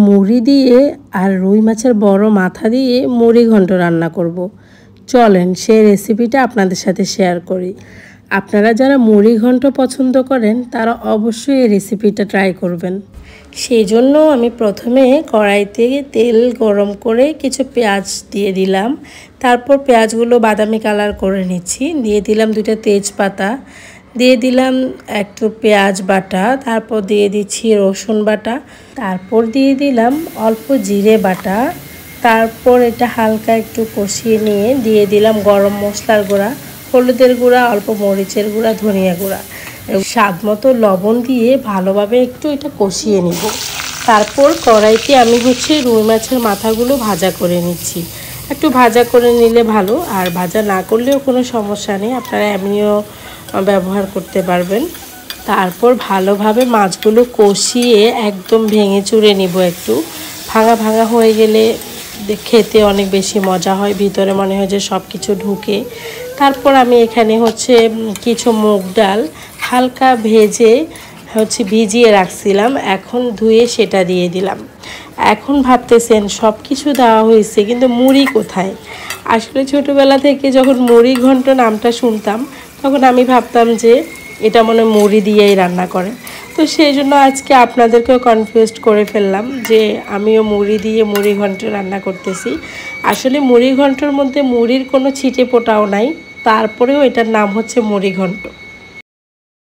মুড়ি দিয়ে আর রুই মাছের বড় মাথা দিয়ে মুড়ি ঘন্ট রান্না করব। চলেন সেই রেসিপিটা আপনাদের সাথে শেয়ার করি। আপনারা যারা মুড়ি ঘন্ট পছন্দ করেন তারা অবশ্যই এই রেসিপিটা ট্রাই করবেন। সেই জন্য আমি প্রথমে কড়াইতে তেল গরম করে কিছু পেঁয়াজ দিয়ে দিলাম। তারপর পেঁয়াজগুলো বাদামি কালার করে নিচ্ছি। দিয়ে দিলাম 2টা তেজপাতা, দিয়ে দিলাম একটু পেঁয়াজ বাটা, তারপর দিয়ে দিচ্ছি রসুন বাটা, তারপর দিয়ে দিলাম অল্প জিরে বাটা, তারপর এটা হালকা একটু কষিয়ে নিয়ে দিয়ে দিলাম গরম মশলার গুঁড়া, হলুদের গুঁড়া, অল্প মরিচের গুঁড়া, ধনিয়া গুঁড়া, স্বাদ মতো লবণ দিয়ে ভালোভাবে একটু এটা কষিয়ে নিব। তারপর কড়াইতে আমি রুই মাছের মাথাগুলো ভাজা করে নিচ্ছি। একটু ভাজা করে নিলে ভালো, আর ভাজা না করলেও কোনো সমস্যা নেই, আপনারা এমনিও ব্যবহার করতে পারবেন। তারপর ভালোভাবে মাছগুলো কষিয়ে একদম ভেঙে চুরে নিব। একটু ভাঙা ভাঙা হয়ে গেলে খেতে অনেক বেশি মজা হয়, ভিতরে মনে হয় যে সব কিছু ঢুকে। তারপর আমি এখানে কিছু মুগ ডাল হালকা ভেজে ভিজিয়ে রাখছিলাম, এখন ধুয়ে সেটা দিয়ে দিলাম। এখন ভাবতেছেন সব কিছু দেওয়া হয়েছে, কিন্তু মুড়ি কোথায়? আসলে ছোটোবেলা থেকে যখন মুড়ি ঘন্ট নামটা শুনতাম তখন আমি ভাবতাম যে এটা মনে হয় মুড়ি দিয়েই রান্না করে। তো সেই জন্য আজকে আপনাদেরকেও কনফিউজড করে ফেললাম যে আমিও মুড়ি দিয়ে মুড়ি ঘন্ট রান্না করতেছি। আসলে মুড়ি ঘন্টর মধ্যে মুড়ির কোনো ছিটে পোটাও নাই, তারপরেও এটার নাম হচ্ছে মুড়ি ঘন্ট।